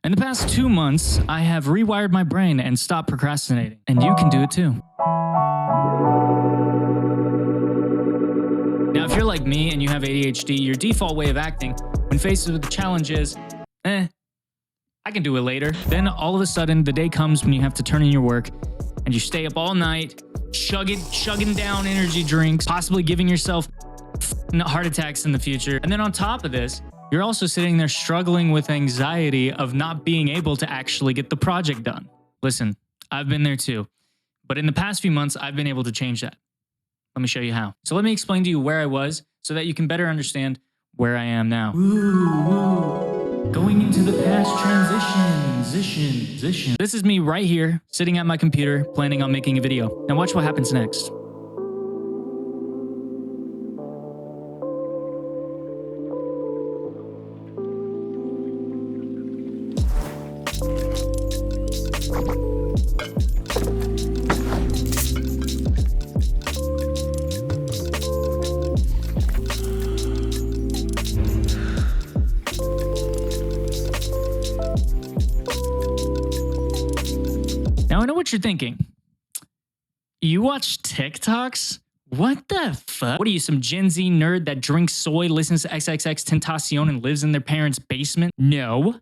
In the past 2 months, I have rewired my brain and stopped procrastinating. And you can do it too. Now, if you're like me and you have ADHD, your default way of acting when faced with the challenge is, I can do it later. Then all of a sudden, the day comes when you have to turn in your work and you stay up all night, chugging down energy drinks, possibly giving yourself heart attacks in the future. And then on top of this, you're also sitting there struggling with anxiety of not being able to actually get the project done. Listen, I've been there too. But in the past few months, I've been able to change that. Let me show you how. So let me explain to you where I was so that you can better understand where I am now. Going into the past transition. This is me right here, sitting at my computer, planning on making a video. Now watch what happens next. Now, I know what you're thinking. You watch TikToks? What the fuck? What are you, some Gen Z nerd that drinks soy, listens to XXXTentacion, and lives in their parents' basement? No.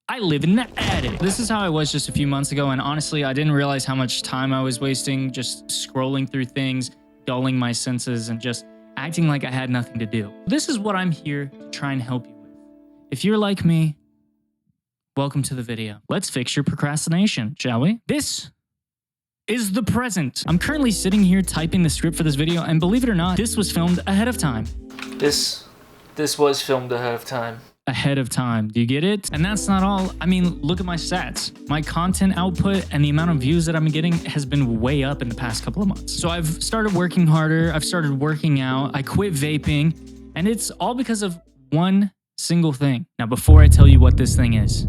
I live in the attic. This is how I was just a few months ago, and honestly, I didn't realize how much time I was wasting just scrolling through things, dulling my senses, and just acting like I had nothing to do. This is what I'm here to try and help you with. If you're like me, welcome to the video. Let's fix your procrastination, shall we? This is the present. I'm currently sitting here typing the script for this video, and believe it or not, this was filmed ahead of time. This was filmed ahead of time. Ahead of time. Do you get it? And that's not all. I mean, look at my stats. My content output and the amount of views that I'm getting has been way up in the past couple of months. So I've started working harder. I've started working out. I quit vaping, and it's all because of one single thing. Now, before I tell you what this thing is,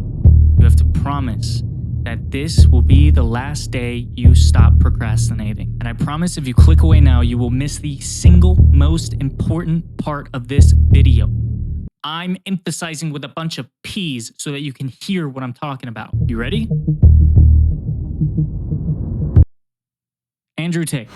you have to promise that this will be the last day you stop procrastinating. And I promise if you click away now, you will miss the single most important part of this video. I'm emphasizing with a bunch of P's so that you can hear what I'm talking about. You ready? Andrew Tate.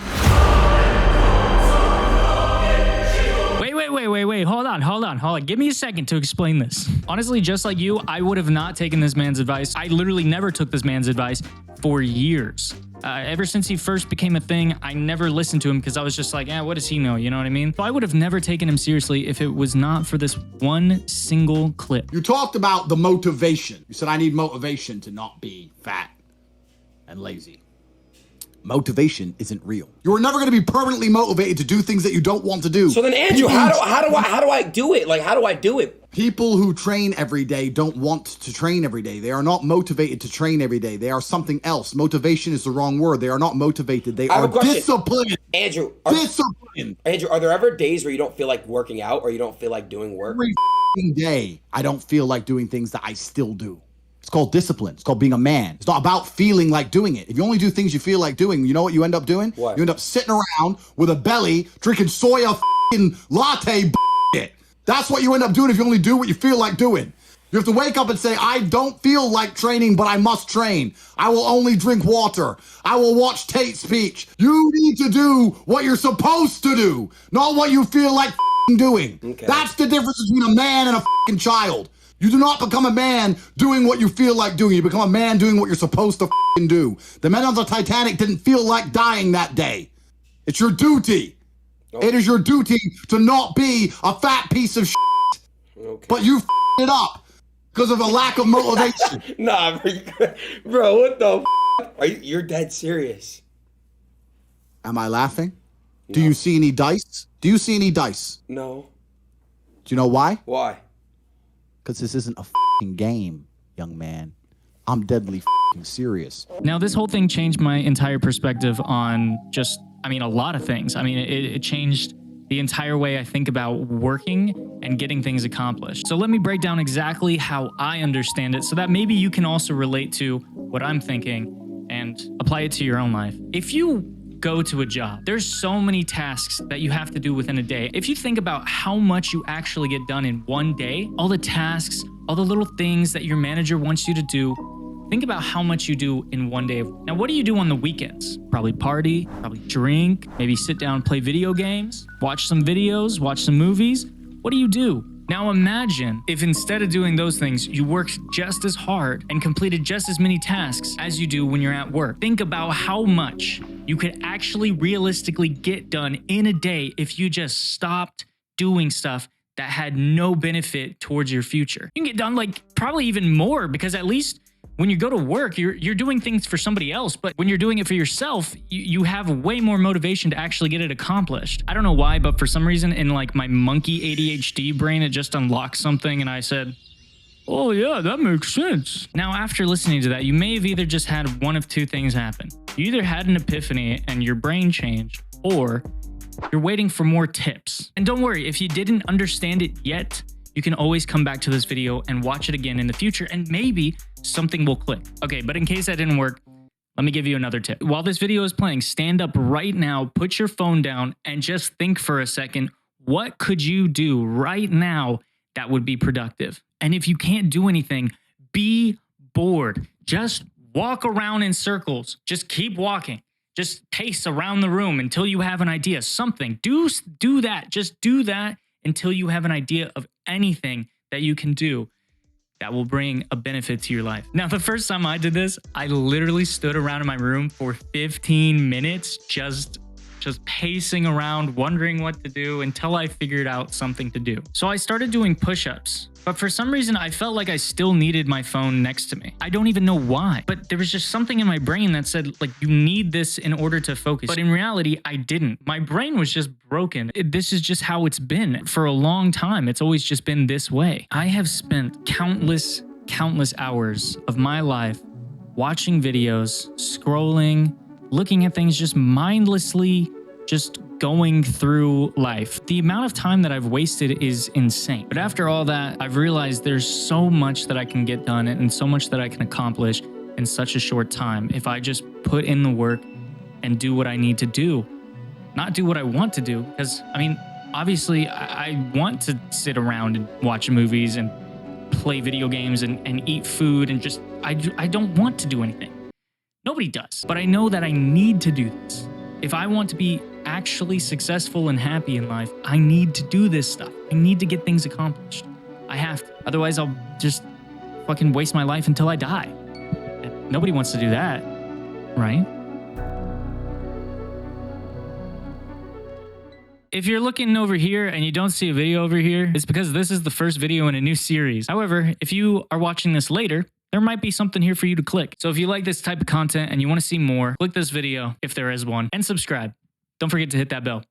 Wait. Hold on. Give me a second to explain this. Honestly, just like you, I would have not taken this man's advice. I literally never took this man's advice for years. Ever since he first became a thing, I never listened to him because I was just like, what does he know? You know what I mean? So I would have never taken him seriously if it was not for this one single clip. You talked about the motivation. You said, I need motivation to not be fat and lazy. Motivation isn't real. You're never going to be permanently motivated to do things that you don't want to do. So then, Andrew, how do I do it? Like, how do I do it? People who train every day don't want to train every day. They are not motivated to train every day. They are something else. Motivation is the wrong word. They are not motivated. They are disciplined. Andrew, disciplined. Are there ever days where you don't feel like working out or you don't feel like doing work? Every day, I don't feel like doing things that I still do. It's called discipline. It's called being a man. It's not about feeling like doing it. If you only do things you feel like doing, you know what you end up doing? What? You end up sitting around with a belly, drinking soya latte shit. That's what you end up doing if you only do what you feel like doing. You have to wake up and say, I don't feel like training, but I must train. I will only drink water. I will watch Tate's speech. You need to do what you're supposed to do, not what you feel like doing. Okay. That's the difference between a man and a child. You do not become a man doing what you feel like doing. You become a man doing what you're supposed to do. The men on the Titanic didn't feel like dying that day. It's your duty. Okay. It is your duty to not be a fat piece of shit. Okay. But you it up because of a lack of motivation. Nah, bro, what the You're dead serious. Am I laughing? No. Do you see any dice? Do you see any dice? No. Do you know why? Why? Because this isn't a game, young man. I'm deadly serious. Now, this whole thing changed my entire perspective on a lot of things. I mean, it changed the entire way I think about working and getting things accomplished. So let me break down exactly how I understand it so that maybe you can also relate to what I'm thinking and apply it to your own life. If you go to a job, there's so many tasks that you have to do within a day. If you think about how much you actually get done in one day, all the tasks, all the little things that your manager wants you to do. Think about how much you do in one day. Now, what do you do on the weekends? Probably party, probably drink, maybe sit down, play video games, watch some videos, watch some movies. What do you do? Now imagine if instead of doing those things, you worked just as hard and completed just as many tasks as you do when you're at work. Think about how much you could actually realistically get done in a day if you just stopped doing stuff that had no benefit towards your future. You can get done like probably even more, because at least when you go to work, you're doing things for somebody else, but when you're doing it for yourself, you have way more motivation to actually get it accomplished. I don't know why, but for some reason in like my monkey ADHD brain, it just unlocked something and I said, oh yeah, that makes sense. Now, after listening to that, you may have either just had one of two things happen. You either had an epiphany and your brain changed, or you're waiting for more tips. And don't worry, if you didn't understand it yet, you can always come back to this video and watch it again in the future, and maybe something will click. Okay, but in case that didn't work, let me give you another tip. While this video is playing, stand up right now, put your phone down, and just think for a second, what could you do right now that would be productive? And if you can't do anything, be bored. Just walk around in circles. Just keep walking. Just pace around the room until you have an idea. Something. Do that. Just do that until you have an idea of anything that you can do that will bring a benefit to your life. Now, the first time I did this, I literally stood around in my room for 15 minutes, just pacing around, wondering what to do until I figured out something to do. So I started doing push-ups, but for some reason, I felt like I still needed my phone next to me. I don't even know why, but there was just something in my brain that said, like, you need this in order to focus. But in reality, I didn't. My brain was just broken. This is just how it's been for a long time. It's always just been this way. I have spent countless hours of my life watching videos, scrolling, looking at things, just mindlessly just going through life. The amount of time that I've wasted is insane. But after all that, I've realized there's so much that I can get done and so much that I can accomplish in such a short time if I just put in the work and do what I need to do. Not do what I want to do, because, I mean, obviously I want to sit around and watch movies and play video games and eat food and just, I don't want to do anything. Nobody does. But I know that I need to do this. If I want to be actually successful and happy in life, I need to do this stuff. I need to get things accomplished. I have to. Otherwise, I'll just fucking waste my life until I die. And nobody wants to do that, right? If you're looking over here and you don't see a video over here, it's because this is the first video in a new series. However, if you are watching this later, there might be something here for you to click. So if you like this type of content and you want to see more, click this video if there is one, and subscribe. Don't forget to hit that bell.